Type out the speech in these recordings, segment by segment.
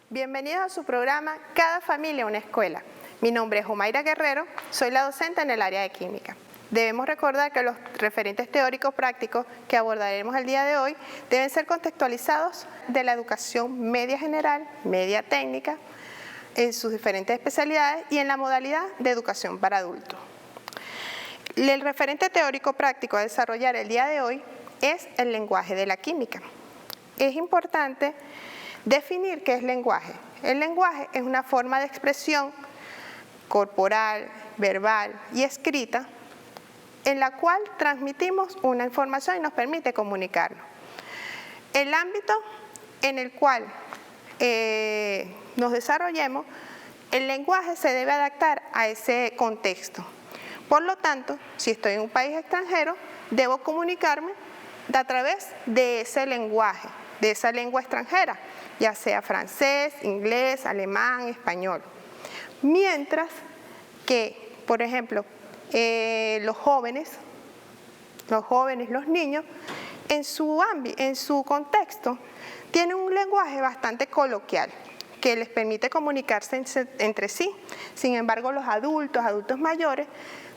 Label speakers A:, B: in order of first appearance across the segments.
A: Bienvenidos a su programa Cada familia una escuela. Mi nombre es Omaira Guerrero, soy la docente en el área de química. Debemos recordar que los referentes teóricos prácticos que abordaremos el día de hoy deben ser contextualizados de la educación media general, media técnica, en sus diferentes especialidades y en la modalidad de educación para adultos. El referente teórico práctico a desarrollar el día de hoy es el lenguaje de la química. Es importante definir qué es lenguaje. El lenguaje es una forma de expresión corporal, verbal y escrita en la cual transmitimos una información y nos permite comunicarnos. El ámbito en el cual nos desarrollemos, el lenguaje se debe adaptar a ese contexto. Por lo tanto, si estoy en un país extranjero, debo comunicarme a través de ese lenguaje, de esa lengua extranjera, ya sea francés, inglés, alemán, español. Mientras que, por ejemplo, los jóvenes, los niños, en su contexto, tienen un lenguaje bastante coloquial que les permite comunicarse entre sí. Sin embargo, los adultos mayores,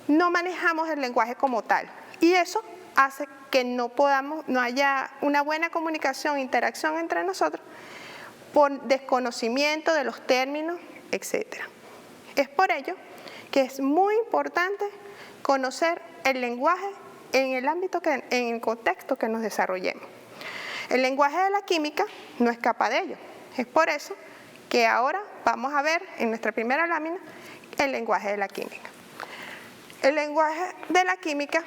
A: no manejamos el lenguaje como tal. Y eso hace que no haya una buena comunicación, interacción entre nosotros, por desconocimiento de los términos, etc. Es por ello que es muy importante conocer el lenguaje en el ámbito, en el contexto que nos desarrollemos. El lenguaje de la química no escapa de ello. Es por eso que ahora vamos a ver en nuestra primera lámina el lenguaje de la química. El lenguaje de la química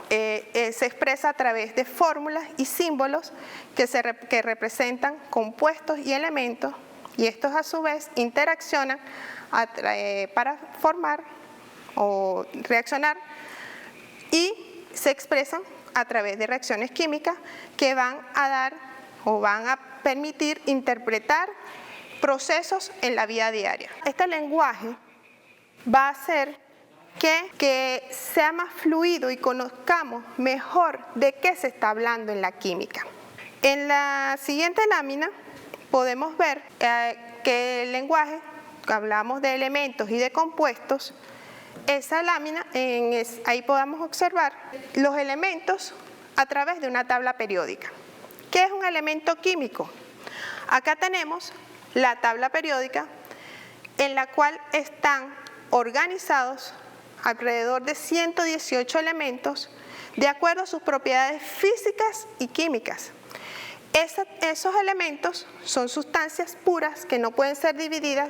A: se expresa a través de fórmulas y símbolos que representan compuestos y elementos, y estos a su vez interaccionan para formar o reaccionar, y se expresan a través de reacciones químicas que van a dar o van a permitir interpretar procesos en la vida diaria. Este lenguaje va a hacer que sea más fluido y conozcamos mejor de qué se está hablando en la química. En la siguiente lámina podemos ver que el lenguaje, hablamos de elementos y de compuestos. Esa lámina, ahí podemos observar los elementos a través de una tabla periódica. ¿Qué es un elemento químico? Acá tenemos la tabla periódica en la cual están organizados alrededor de 118 elementos de acuerdo a sus propiedades físicas y químicas. Esos elementos son sustancias puras que no pueden ser divididas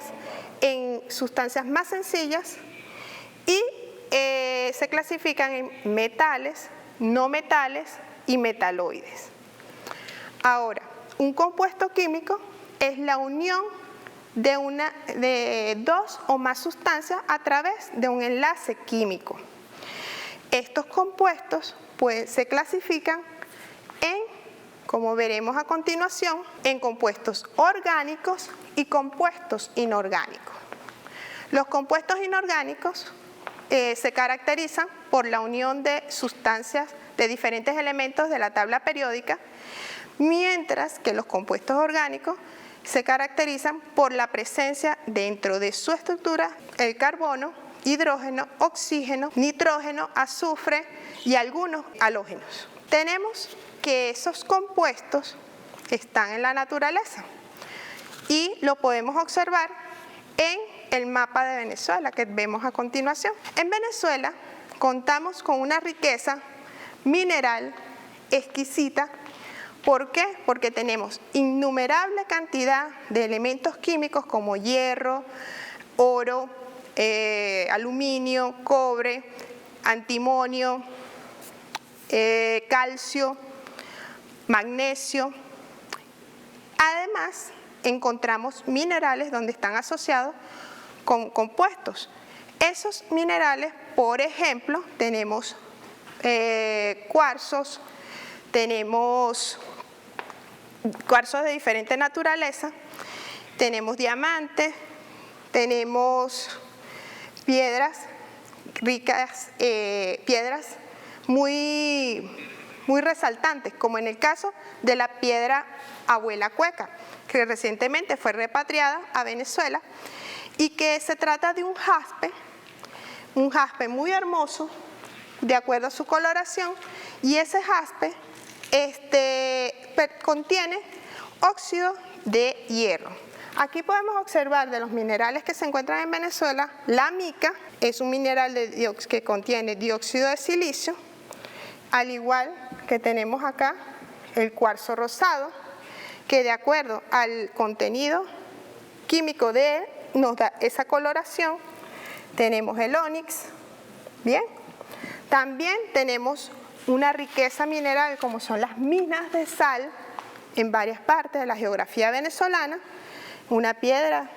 A: en sustancias más sencillas y se clasifican en metales, no metales y metaloides. Ahora, un compuesto químico es la unión de dos o más sustancias a través de un enlace químico. Estos compuestos se clasifican como veremos a continuación, en compuestos orgánicos y compuestos inorgánicos. Los compuestos inorgánicos se caracterizan por la unión de sustancias de diferentes elementos de la tabla periódica, mientras que los compuestos orgánicos se caracterizan por la presencia dentro de su estructura el carbono, hidrógeno, oxígeno, nitrógeno, azufre y algunos halógenos. Tenemos que esos compuestos están en la naturaleza y lo podemos observar en el mapa de Venezuela que vemos a continuación. En Venezuela contamos con una riqueza mineral exquisita. ¿Por qué? Porque tenemos innumerable cantidad de elementos químicos como hierro, oro, aluminio, cobre, antimonio, calcio, magnesio. Además, encontramos minerales donde están asociados con compuestos. Esos minerales, por ejemplo, tenemos cuarzos, tenemos cuarzos de diferente naturaleza, tenemos diamantes, tenemos piedras ricas, piedras muy resaltantes, como en el caso de la piedra Abuela Cueca, que recientemente fue repatriada a Venezuela y que se trata de un jaspe muy hermoso, de acuerdo a su coloración, y ese jaspe contiene óxido de hierro. Aquí podemos observar de los minerales que se encuentran en Venezuela, la mica es un mineral que contiene dióxido de silicio, al igual que tenemos acá el cuarzo rosado, que de acuerdo al contenido químico de él nos da esa coloración. Tenemos el ónix, bien. También tenemos una riqueza mineral como son las minas de sal en varias partes de la geografía venezolana, una piedra,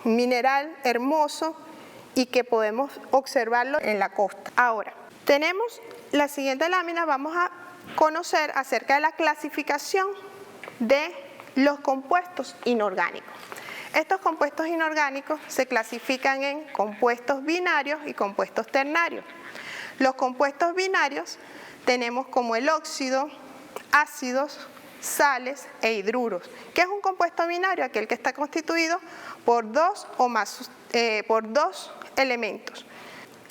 A: un mineral hermoso y que podemos observarlo en la costa. Ahora, tenemos la siguiente lámina, vamos a conocer acerca de la clasificación de los compuestos inorgánicos. Estos compuestos inorgánicos se clasifican en compuestos binarios y compuestos ternarios. Los compuestos binarios tenemos como el óxido, ácidos, sales e hidruros. ¿Qué es un compuesto binario? Aquel que está constituido por dos elementos.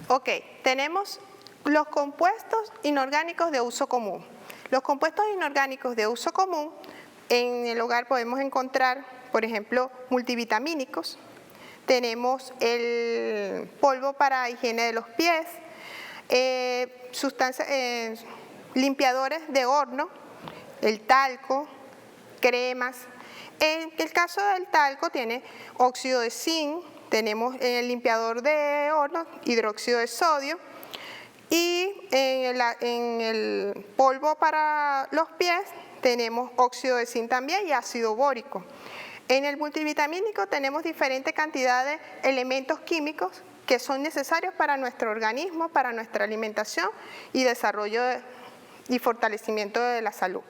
A: Ok, tenemos los compuestos inorgánicos de uso común. Los compuestos inorgánicos de uso común, en el hogar podemos encontrar, por ejemplo, multivitamínicos. Tenemos el polvo para higiene de los pies, limpiadores de horno, el talco, cremas. En el caso del talco tiene óxido de zinc, tenemos el limpiador de horno, hidróxido de sodio, y en el polvo para los pies tenemos óxido de zinc también y ácido bórico. En el multivitamínico tenemos diferente cantidad de elementos químicos que son necesarios para nuestro organismo, para nuestra alimentación y desarrollo y fortalecimiento de la salud.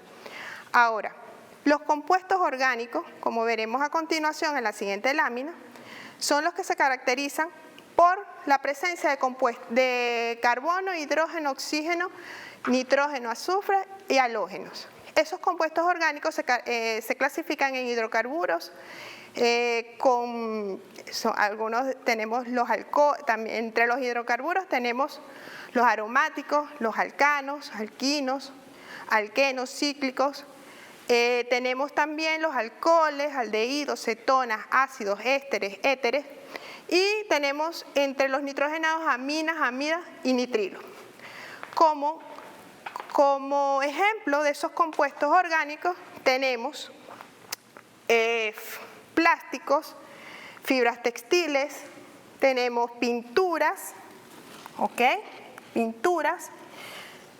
A: Ahora, los compuestos orgánicos, como veremos a continuación en la siguiente lámina, son los que se caracterizan por la presencia de carbono, hidrógeno, oxígeno, nitrógeno, azufre y halógenos. Esos compuestos orgánicos se clasifican en hidrocarburos, algunos tenemos los también entre los hidrocarburos tenemos los aromáticos, los alcanos, alquinos, alquenos, cíclicos. Tenemos también los alcoholes, aldehídos, cetonas, ácidos, ésteres, éteres. Y tenemos entre los nitrogenados aminas, amidas y nitrilos. Como ejemplo de esos compuestos orgánicos tenemos plásticos, fibras textiles, tenemos pinturas, pinturas,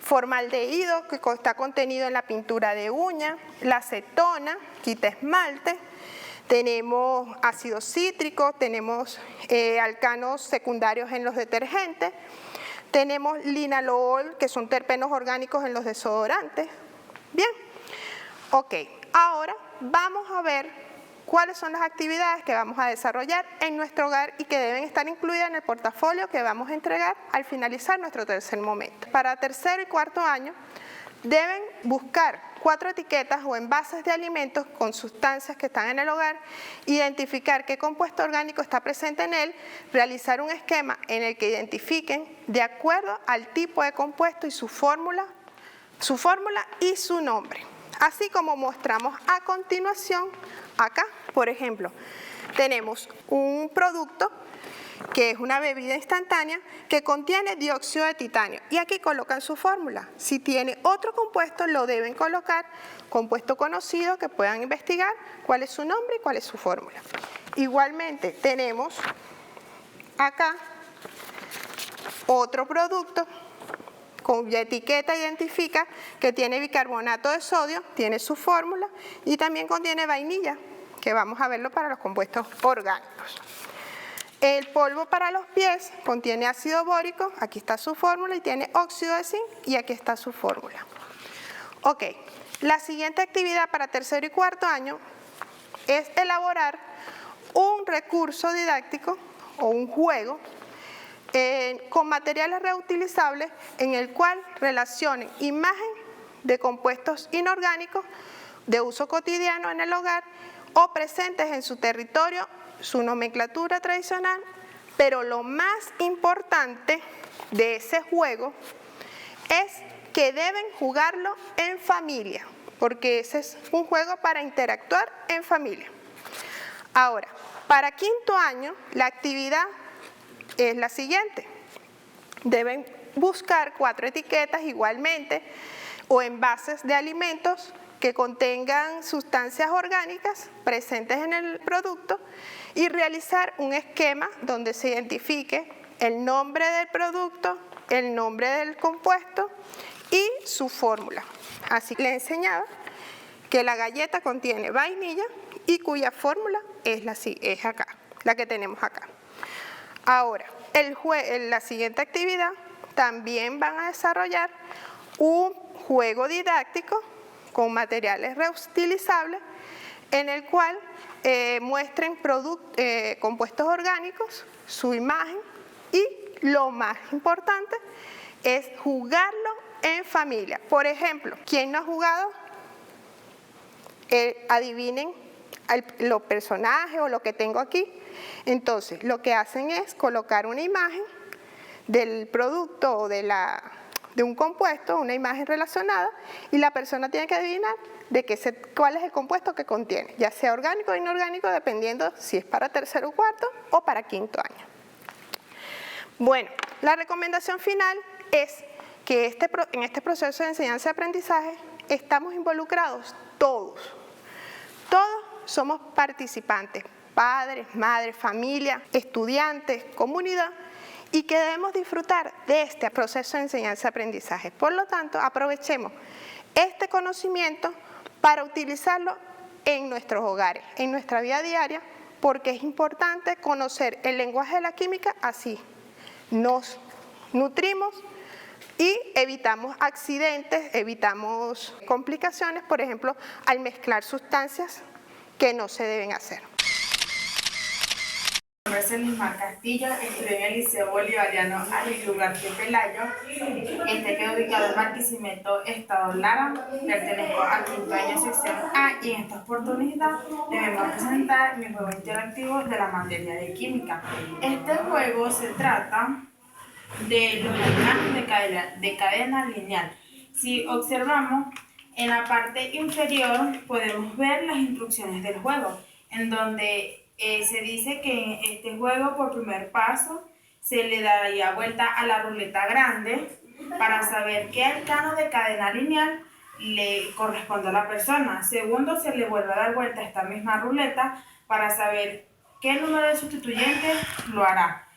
A: formaldehído que está contenido en la pintura de uña, la acetona, quita esmalte, tenemos ácido cítrico, tenemos alcanos secundarios en los detergentes, tenemos linalool, que son terpenos orgánicos en los desodorantes. Bien, ok, ahora vamos a ver cuáles son las actividades que vamos a desarrollar en nuestro hogar y que deben estar incluidas en el portafolio que vamos a entregar al finalizar nuestro tercer momento. Para tercero y cuarto año deben buscar 4 etiquetas o envases de alimentos con sustancias que están en el hogar, identificar qué compuesto orgánico está presente en él, realizar un esquema en el que identifiquen de acuerdo al tipo de compuesto y su fórmula y su nombre. Así como mostramos a continuación acá. Por ejemplo, tenemos un producto que es una bebida instantánea que contiene dióxido de titanio y aquí colocan su fórmula. Si tiene otro compuesto lo deben colocar, compuesto conocido que puedan investigar cuál es su nombre y cuál es su fórmula. Igualmente tenemos acá otro producto cuya etiqueta identifica que tiene bicarbonato de sodio, tiene su fórmula y también contiene vainilla, que vamos a verlo para los compuestos orgánicos. El polvo para los pies contiene ácido bórico, aquí está su fórmula y tiene óxido de zinc y aquí está su fórmula. Ok, la siguiente actividad para tercero y cuarto año es elaborar un recurso didáctico o un juego con materiales reutilizables en el cual relacionen imagen de compuestos inorgánicos de uso cotidiano en el hogar o presentes en su territorio, su nomenclatura tradicional, pero lo más importante de ese juego es que deben jugarlo en familia, porque ese es un juego para interactuar en familia. Ahora, para quinto año, la actividad es la siguiente. Deben buscar 4 etiquetas igualmente o envases de alimentos que contengan sustancias orgánicas presentes en el producto y realizar un esquema donde se identifique el nombre del producto, el nombre del compuesto y su fórmula. Así le enseñaba que la galleta contiene vainilla y cuya fórmula es acá, la que tenemos acá. Ahora, en la siguiente actividad también van a desarrollar un juego didáctico con materiales reutilizables en el cual muestren compuestos orgánicos, su imagen y lo más importante es jugarlo en familia. Por ejemplo, ¿quién no ha jugado? Adivinen los personajes o lo que tengo aquí. Entonces, lo que hacen es colocar una imagen del producto o de un compuesto, una imagen relacionada, y la persona tiene que adivinar cuál es el compuesto que contiene, ya sea orgánico o inorgánico, dependiendo si es para tercero o cuarto o para quinto año. Bueno, la recomendación final es que en este proceso de enseñanza y aprendizaje estamos involucrados todos. Todos somos participantes, padres, madres, familia, estudiantes, comunidad, y que debemos disfrutar de este proceso de enseñanza y aprendizaje. Por lo tanto, aprovechemos este conocimiento para utilizarlo en nuestros hogares, en nuestra vida diaria, porque es importante conocer el lenguaje de la química, así nos nutrimos y evitamos accidentes, evitamos complicaciones, por ejemplo, al mezclar sustancias que no se deben hacer.
B: Mi nombre es Elismar Castillo, estudié en el Liceo Bolivariano Ariel García Pelayo, queda ubicado en Barquisimeto, Estado Lara, pertenezco al quinto año sección A y en esta oportunidad les vengo a presentar mi juego interactivo de la materia de química. Este juego se trata de los diagramas de cadena lineal. Si observamos, en la parte inferior podemos ver las instrucciones del juego, en donde se dice que en este juego por primer paso se le daría vuelta a la ruleta grande para saber qué arcano de cadena lineal le corresponde a la persona. Segundo, se le vuelve a dar vuelta a esta misma ruleta para saber qué número de sustituyentes lo hará.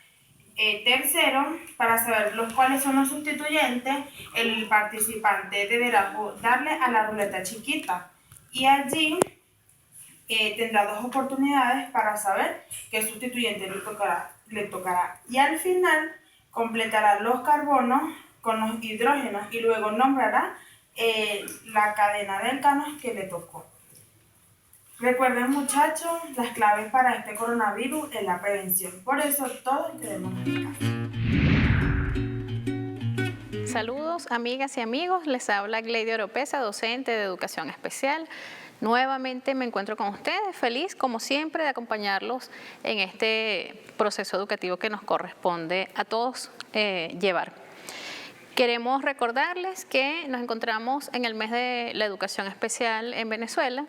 B: Tercero, para saber cuáles son los sustituyentes, el participante deberá darle a la ruleta chiquita y allí tendrá 2 oportunidades para saber qué sustituyente le tocará. Y al final completará los carbonos con los hidrógenos y luego nombrará la cadena de alcanos que le tocó. Recuerden, muchachos, las claves para este coronavirus es la prevención. Por eso todos debemos estar.
C: Saludos, amigas y amigos. Les habla Gleidy Oropesa, docente de Educación Especial. Nuevamente me encuentro con ustedes, feliz como siempre de acompañarlos en este proceso educativo que nos corresponde a todos llevar. Queremos recordarles que nos encontramos en el mes de la educación especial en Venezuela.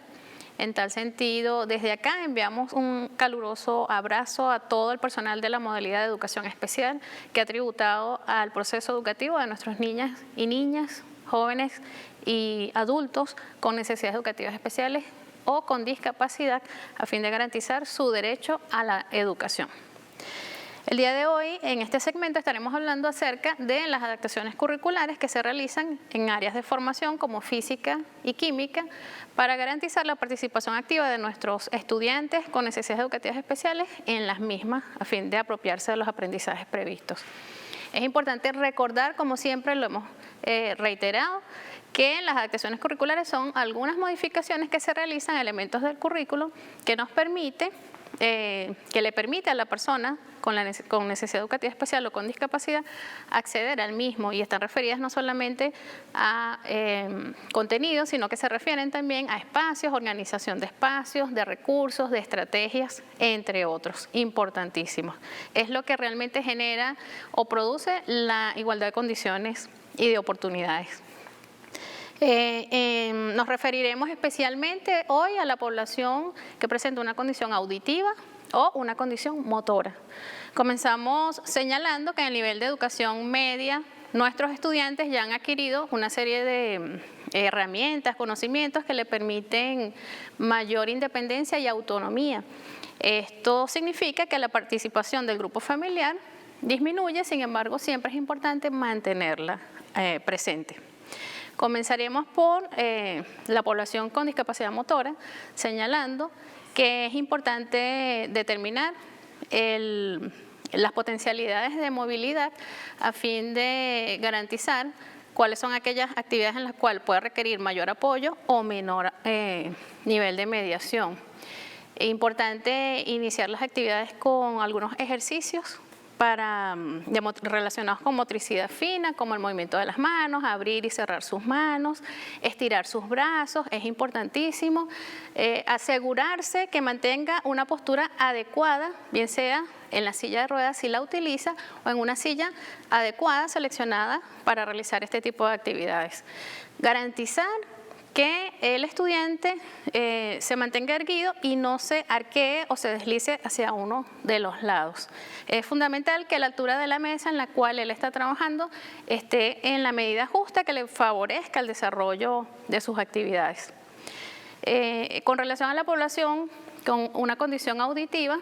C: En tal sentido, desde acá enviamos un caluroso abrazo a todo el personal de la modalidad de educación especial que ha tributado al proceso educativo de nuestras niñas y niñas, jóvenes y adultos con necesidades educativas especiales o con discapacidad a fin de garantizar su derecho a la educación. El día de hoy, en este segmento, estaremos hablando acerca de las adaptaciones curriculares que se realizan en áreas de formación como física y química para garantizar la participación activa de nuestros estudiantes con necesidades educativas especiales en las mismas a fin de apropiarse de los aprendizajes previstos. Es importante recordar, como siempre lo hemos reiterado, que las adaptaciones curriculares son algunas modificaciones que se realizan a elementos del currículo que nos permite, que le permite a la persona con necesidad educativa especial o con discapacidad acceder al mismo, y están referidas no solamente a contenidos, sino que se refieren también a espacios, organización de espacios, de recursos, de estrategias, entre otros, importantísimos. Es lo que realmente genera o produce la igualdad de condiciones y de oportunidades. Nos referiremos especialmente hoy a la población que presenta una condición auditiva o una condición motora. Comenzamos señalando que en el nivel de educación media, nuestros estudiantes ya han adquirido una serie de herramientas, conocimientos que le permiten mayor independencia y autonomía. Esto significa que la participación del grupo familiar disminuye, sin embargo, siempre es importante mantenerla presente. Comenzaremos por la población con discapacidad motora, señalando que es importante determinar las potencialidades de movilidad a fin de garantizar cuáles son aquellas actividades en las cuales puede requerir mayor apoyo o menor nivel de mediación. Es importante iniciar las actividades con algunos ejercicios relacionados con motricidad fina, como el movimiento de las manos, abrir y cerrar sus manos, estirar sus brazos, es importantísimo. Asegurarse que mantenga una postura adecuada, bien sea en la silla de ruedas si la utiliza, o en una silla adecuada seleccionada para realizar este tipo de actividades. Garantizar que el estudiante se mantenga erguido y no se arquee o se deslice hacia uno de los lados. Es fundamental que la altura de la mesa en la cual él está trabajando esté en la medida justa que le favorezca el desarrollo de sus actividades. Con relación a la población con una condición auditiva,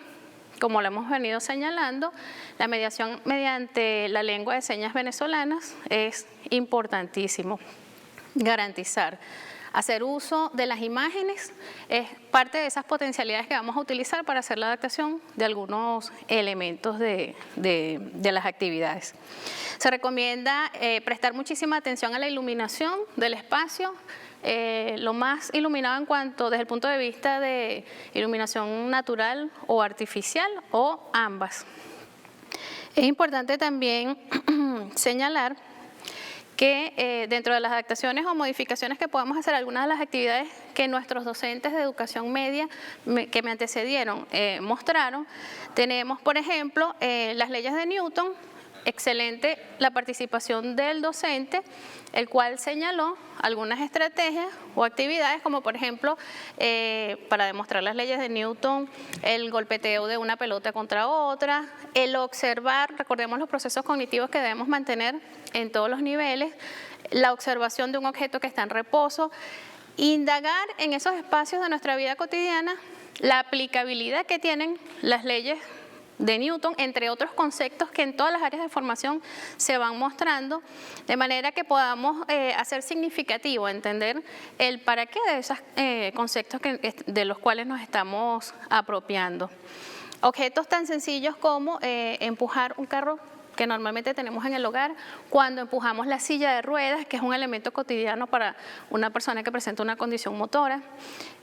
C: como lo hemos venido señalando, la mediación mediante la lengua de señas venezolanas es importantísimo. Garantizar. Hacer uso de las imágenes es parte de esas potencialidades que vamos a utilizar para hacer la adaptación de algunos elementos de las actividades. Se recomienda prestar muchísima atención a la iluminación del espacio, lo más iluminado en cuanto desde el punto de vista de iluminación natural o artificial o ambas. Es importante también señalar que dentro de las adaptaciones o modificaciones que podemos hacer, algunas de las actividades que nuestros docentes de educación media que me antecedieron mostraron, tenemos por ejemplo las leyes de Newton. Excelente la participación del docente, el cual señaló algunas estrategias o actividades, como por ejemplo, para demostrar las leyes de Newton, el golpeteo de una pelota contra otra, el observar, recordemos los procesos cognitivos que debemos mantener en todos los niveles, la observación de un objeto que está en reposo, indagar en esos espacios de nuestra vida cotidiana la aplicabilidad que tienen las leyes de Newton, entre otros conceptos que en todas las áreas de formación se van mostrando, de manera que podamos hacer significativo, entender el para qué de esos conceptos de los cuales nos estamos apropiando. Objetos tan sencillos como empujar un carro que normalmente tenemos en el hogar, cuando empujamos la silla de ruedas, que es un elemento cotidiano para una persona que presenta una condición motora.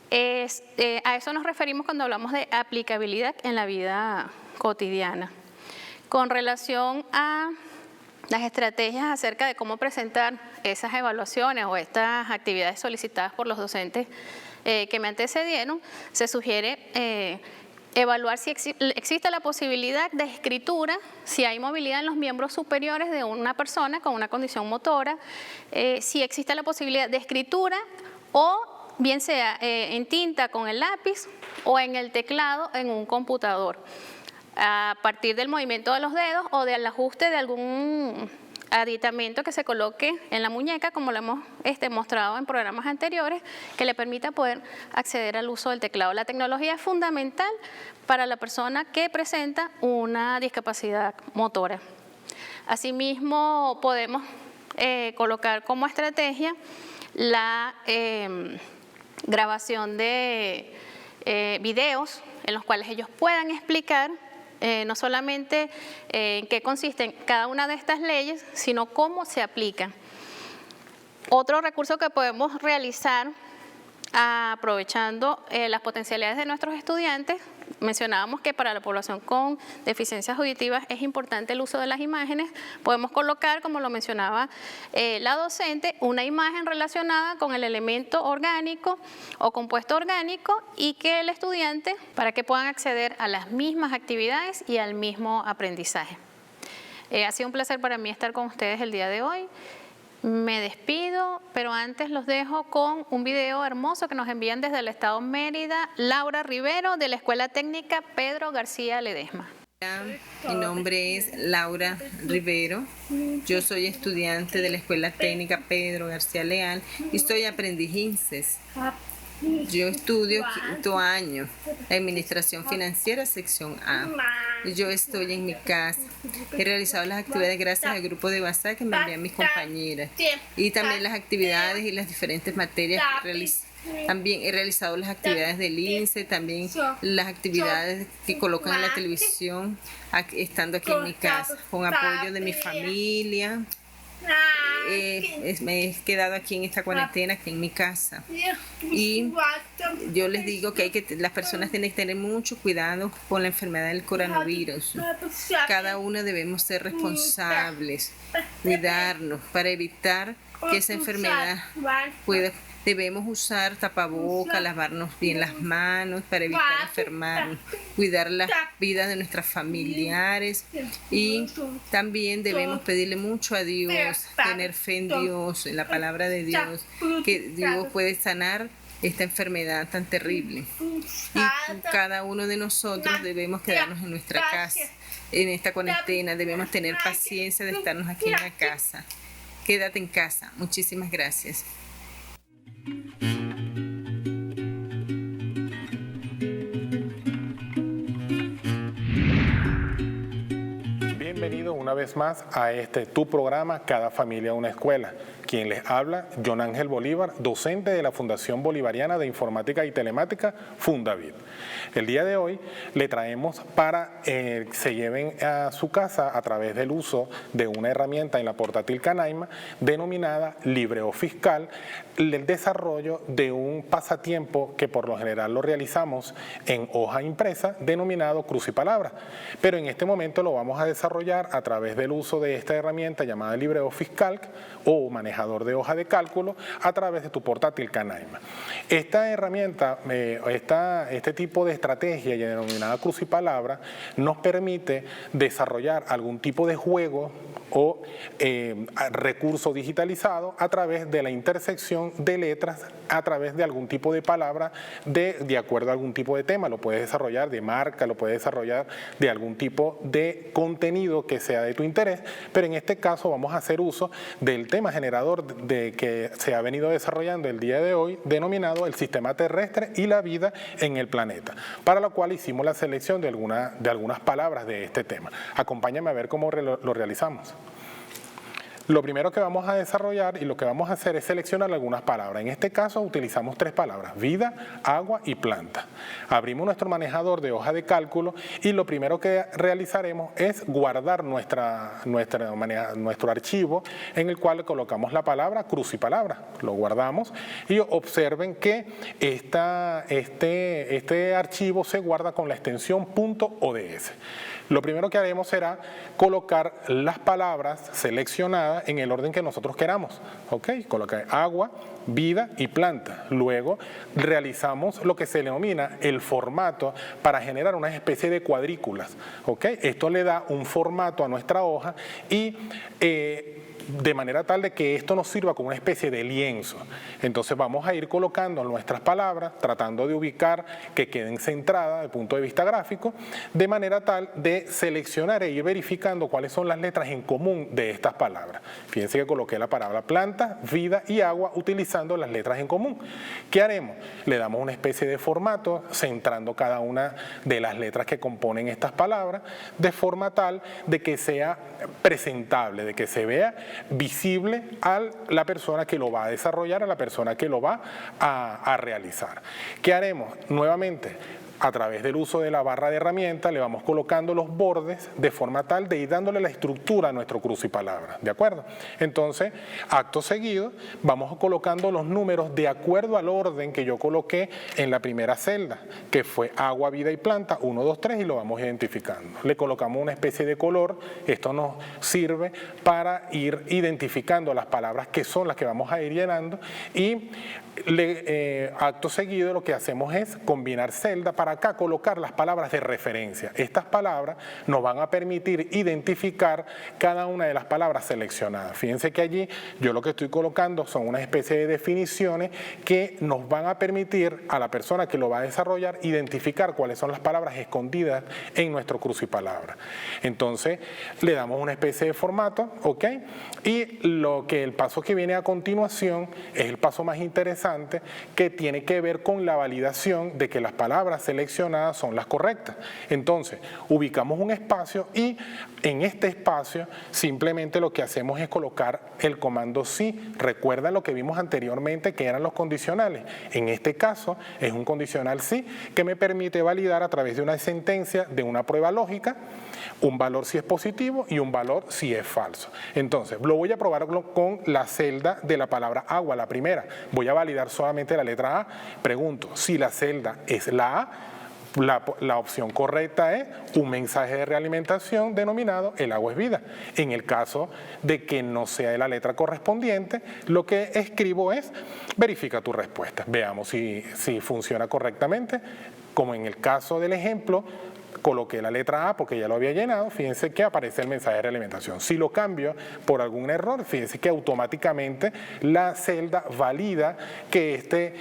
C: A eso nos referimos cuando hablamos de aplicabilidad en la vida cotidiana. Con relación a las estrategias acerca de cómo presentar esas evaluaciones o estas actividades solicitadas por los docentes que me antecedieron, se sugiere evaluar si existe la posibilidad de escritura, si hay movilidad en los miembros superiores de una persona con una condición motora, si existe la posibilidad de escritura o bien sea en tinta con el lápiz o en el teclado en un computador, a partir del movimiento de los dedos o del ajuste de algún aditamento que se coloque en la muñeca, como lo hemos mostrado en programas anteriores, que le permita poder acceder al uso del teclado. La tecnología es fundamental para la persona que presenta una discapacidad motora. Asimismo, podemos colocar como estrategia la grabación de videos en los cuales ellos puedan explicar no solamente en qué consisten cada una de estas leyes, sino cómo se aplican. Otro recurso que podemos realizar aprovechando las potencialidades de nuestros estudiantes, mencionábamos que para la población con deficiencias auditivas es importante el uso de las imágenes, podemos colocar, como lo mencionaba la docente, una imagen relacionada con el elemento orgánico o compuesto orgánico y que el estudiante, para que puedan acceder a las mismas actividades y al mismo aprendizaje. Ha sido un placer para mí estar con ustedes el día de hoy. Me despido, pero antes los dejo con un video hermoso que nos envían desde el estado Mérida, Laura Rivero, de la Escuela Técnica Pedro García Ledesma.
D: Mi nombre es Laura Rivero, yo soy estudiante de la Escuela Técnica Pedro García Leal y soy aprendiz INSES. Yo estudio quinto año, Administración Financiera, sección A. Yo estoy en mi casa. He realizado las actividades gracias al grupo de WhatsApp que me envían mis compañeras. Y también las actividades y las diferentes materias que realizo. También he realizado las actividades del INSE, también las actividades que colocan en la televisión, estando aquí en mi casa, con apoyo de mi familia. Me he quedado aquí en esta cuarentena, aquí en mi casa, y yo les digo que las personas tienen que tener mucho cuidado con la enfermedad del coronavirus. Cada uno debemos ser responsables, cuidarnos para evitar que esa enfermedad pueda. Debemos usar tapabocas, lavarnos bien las manos para evitar enfermarnos, cuidar las vidas de nuestros familiares y también debemos pedirle mucho a Dios, tener fe en Dios, en la palabra de Dios, que Dios puede sanar esta enfermedad tan terrible. Y cada uno de nosotros debemos quedarnos en nuestra casa, en esta cuarentena, debemos tener paciencia de estarnos aquí en la casa. Quédate en casa. Muchísimas gracias.
E: Bienvenido una vez más a tu programa Cada Familia Una Escuela. Quien les habla, John Ángel Bolívar, docente de la Fundación Bolivariana de Informática y Telemática, Fundavid. El día de hoy le traemos para que se lleven a su casa a través del uso de una herramienta en la portátil Canaima denominada Libreo Fiscal, el desarrollo de un pasatiempo que por lo general lo realizamos en hoja impresa denominado Cruz y Palabra. Pero en este momento lo vamos a desarrollar a través del uso de esta herramienta llamada Libreo Fiscal o manejador de hoja de cálculo a través de tu portátil Canaima. Esta herramienta, este tipo de estrategia denominada Cruz y Palabra nos permite desarrollar algún tipo de juego o recurso digitalizado a través de la intersección de letras a través de algún tipo de palabra de acuerdo a algún tipo de tema. Lo puedes desarrollar de marca, lo puedes desarrollar de algún tipo de contenido que sea de tu interés, pero en este caso vamos a hacer uso del tema generador que se ha venido desarrollando el día de hoy, denominado el sistema terrestre y la vida en el planeta, para lo cual hicimos la selección de algunas palabras de este tema. Acompáñame a ver cómo lo realizamos. Lo primero que vamos a desarrollar y lo que vamos a hacer es seleccionar algunas palabras. En este caso utilizamos 3 palabras: vida, agua y planta. Abrimos nuestro manejador de hoja de cálculo y lo primero que realizaremos es guardar nuestro archivo en el cual colocamos la palabra cruz y palabra. Lo guardamos y observen que este archivo se guarda con la extensión .ods. Lo primero que haremos será colocar las palabras seleccionadas en el orden que nosotros queramos. ¿Ok? Colocar agua, vida y planta. Luego realizamos lo que se denomina el formato para generar una especie de cuadrículas. ¿Ok? Esto le da un formato a nuestra hoja y de manera tal de que esto nos sirva como una especie de lienzo. Entonces vamos a ir colocando nuestras palabras, tratando de ubicar que queden centradas desde el punto de vista gráfico, de manera tal de seleccionar e ir verificando cuáles son las letras en común de estas palabras. Fíjense que coloqué la palabra planta, vida y agua utilizando las letras en común. ¿Qué haremos? Le damos una especie de formato centrando cada una de las letras que componen estas palabras de forma tal de que sea presentable, de que se vea visible a la persona que lo va a desarrollar, a la persona que lo va a realizar. ¿Qué haremos? Nuevamente, a través del uso de la barra de herramientas, le vamos colocando los bordes de forma tal de ir dándole la estructura a nuestro crucipalabra, ¿de acuerdo? Entonces, acto seguido, vamos colocando los números de acuerdo al orden que yo coloqué en la primera celda, que fue agua, vida y planta, 1, 2, 3, y lo vamos identificando. Le colocamos una especie de color, esto nos sirve para ir identificando las palabras que son las que vamos a ir llenando, y acto seguido lo que hacemos es combinar celda para acá colocar las palabras de referencia. Estas palabras nos van a permitir identificar cada una de las palabras seleccionadas. Fíjense que allí yo lo que estoy colocando son una especie de definiciones que nos van a permitir a la persona que lo va a desarrollar identificar cuáles son las palabras escondidas en nuestro crucipalabra. Entonces le damos una especie de formato, ¿ok? Y el paso que viene a continuación es el paso más interesante, que tiene que ver con la validación de que las palabras seleccionadas son las correctas. Entonces, ubicamos un espacio y en este espacio simplemente lo que hacemos es colocar el comando sí. Recuerda lo que vimos anteriormente que eran los condicionales. En este caso es un condicional sí que me permite validar a través de una sentencia de una prueba lógica un valor si es positivo y un valor si es falso. Entonces, lo voy a probar con la celda de la palabra agua, la primera. Voy a validar solamente la letra A. Pregunto, si la celda es la A, la opción correcta es un mensaje de realimentación denominado el agua es vida. En el caso de que no sea de la letra correspondiente, lo que escribo es verifica tu respuesta. Veamos si funciona correctamente. Como en el caso del ejemplo, coloqué la letra A porque ya lo había llenado, fíjense que aparece el mensaje de realimentación. Si lo cambio por algún error, fíjense que automáticamente la celda valida que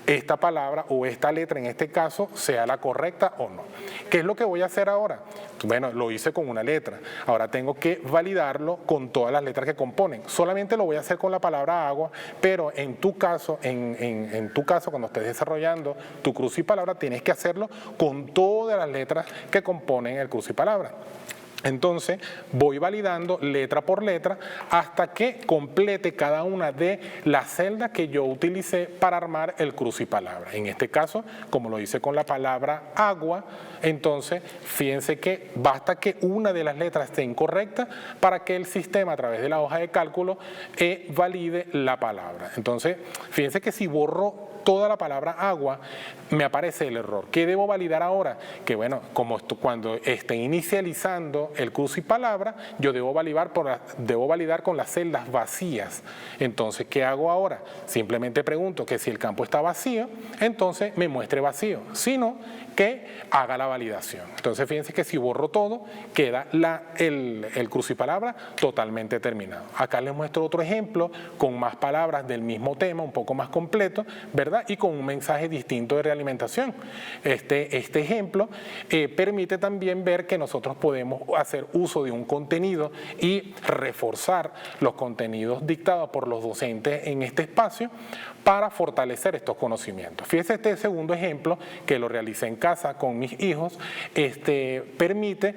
E: esta palabra o esta letra en este caso sea la correcta o no. ¿Qué es lo que voy a hacer ahora? Bueno, lo hice con una letra, ahora tengo que validarlo con todas las letras que componen. Solamente lo voy a hacer con la palabra agua, pero en tu caso, en tu caso cuando estés desarrollando tu crucipalabra, tienes que hacerlo con todas las letras que componen el crucipalabra. Entonces voy validando letra por letra hasta que complete cada una de las celdas que yo utilicé para armar el crucipalabra. En este caso, como lo hice con la palabra agua, entonces fíjense que basta que una de las letras esté incorrecta para que el sistema a través de la hoja de cálculo valide la palabra. Entonces fíjense que si borro toda la palabra agua, me aparece el error. ¿Qué debo validar ahora? Que bueno, cuando esté inicializando el crucipalabra, yo debo validar con las celdas vacías. Entonces, ¿qué hago ahora? Simplemente pregunto que si el campo está vacío, entonces me muestre vacío. Si no, que haga la validación. Entonces, fíjense que si borro todo, queda el crucipalabra totalmente terminado. Acá les muestro otro ejemplo con más palabras del mismo tema, un poco más completo, ¿verdad? Y con un mensaje distinto de realimentación. Este ejemplo permite también ver que nosotros podemos hacer uso de un contenido y reforzar los contenidos dictados por los docentes en este espacio para fortalecer estos conocimientos. Fíjense este segundo ejemplo que lo realicé en casa con mis hijos, permite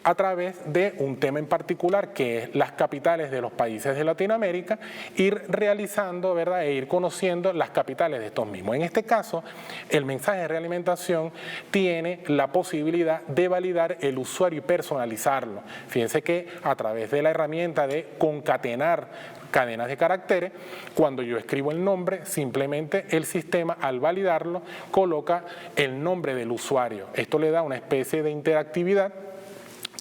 E: a través de un tema en particular que es las capitales de los países de Latinoamérica, ir realizando, ¿verdad?, e ir conociendo las capitales de estos mismos. En este caso, el mensaje de realimentación tiene la posibilidad de validar el usuario y personalizarlo. Fíjense que a través de la herramienta de concatenar cadenas de caracteres, cuando yo escribo el nombre, simplemente el sistema al validarlo coloca el nombre del usuario. Esto le da una especie de interactividad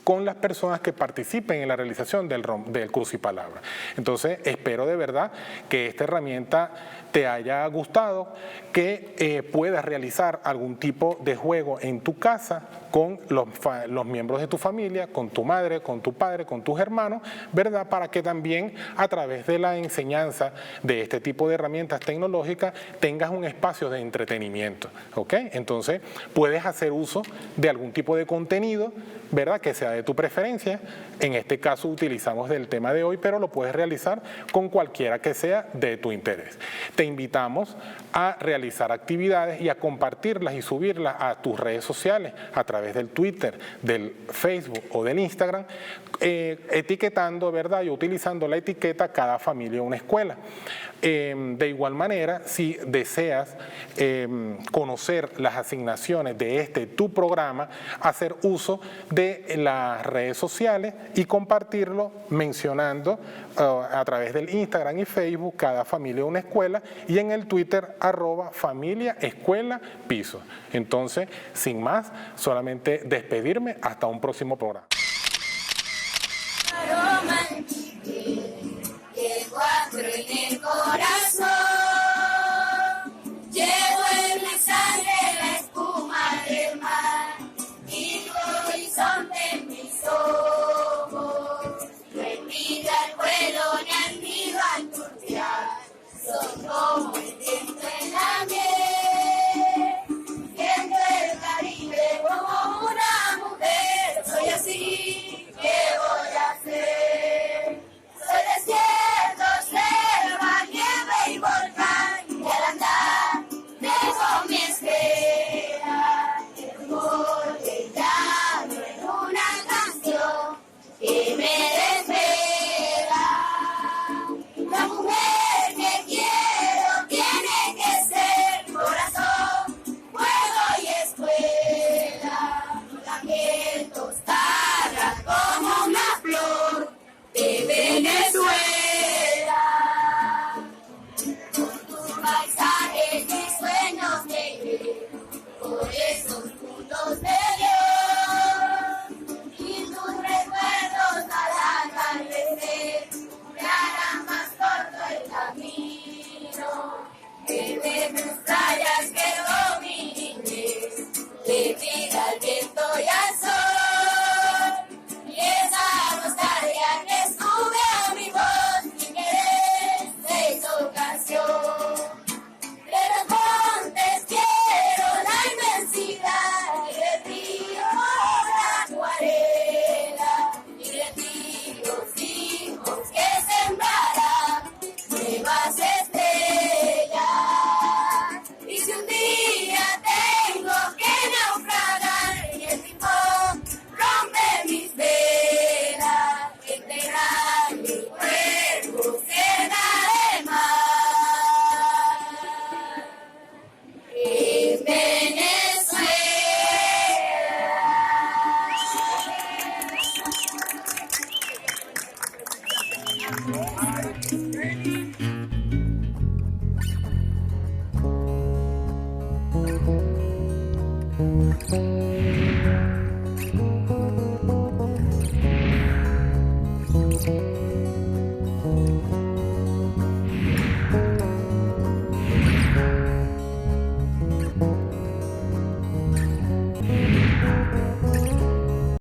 E: con las personas que participen en la realización del crucipalabra. Entonces, espero de verdad que esta herramienta te haya gustado, que puedas realizar algún tipo de juego en tu casa con los miembros de tu familia, con tu madre, con tu padre, con tus hermanos, ¿verdad? Para que también a través de la enseñanza de este tipo de herramientas tecnológicas tengas un espacio de entretenimiento, ¿ok? Entonces, puedes hacer uso de algún tipo de contenido, ¿verdad?, que sea de tu preferencia. En este caso utilizamos del tema de hoy, pero lo puedes realizar con cualquiera que sea de tu interés. Te invitamos a realizar actividades y a compartirlas y subirlas a tus redes sociales a través del Twitter, del Facebook o del Instagram, etiquetando, ¿verdad?, y utilizando la etiqueta Cada Familia Una Escuela. De igual manera, si deseas conocer las asignaciones de tu programa, hacer uso de las redes sociales y compartirlo mencionando a través del Instagram y Facebook Cada Familia Una Escuela, y en el Twitter @familiaescuelapiso. Entonces, sin más, solamente despedirme hasta un próximo programa.
F: En el corazón llevo en mi sangre la espuma del mar y tu horizonte en mis ojos. No envidia el vuelo ni al nido al turbiar, son como el viento en la miel, viento del Caribe como una mujer. Soy así, ¿qué voy a hacer? Soy desierto, selva, nieve y volcán, y al andar dejo mi espera, el rumor del llano en una canción que me desvela. La mujer que quiero tiene que ser corazón, fuego y escuela, la piel tostada como una flor de Venezuela. Con tu paisaje mis sueños me iré por esos puntos de Dios, y tus recuerdos al atardecer me harán más corto el camino. Desde tus playas quedó mi niñez, de vida al viento y al sol, y esa nostalgia que sube a mi voz sin querer se hizo canción. De los montes quiero la inmensidad, y del río la acuarela, y de ti los hijos que sembrarán nuevas estrellas. Y si un día tengo que naufragar y el tifón rompe mis velas, enterrar mi cuerpo cerca del mar. En Venezuela.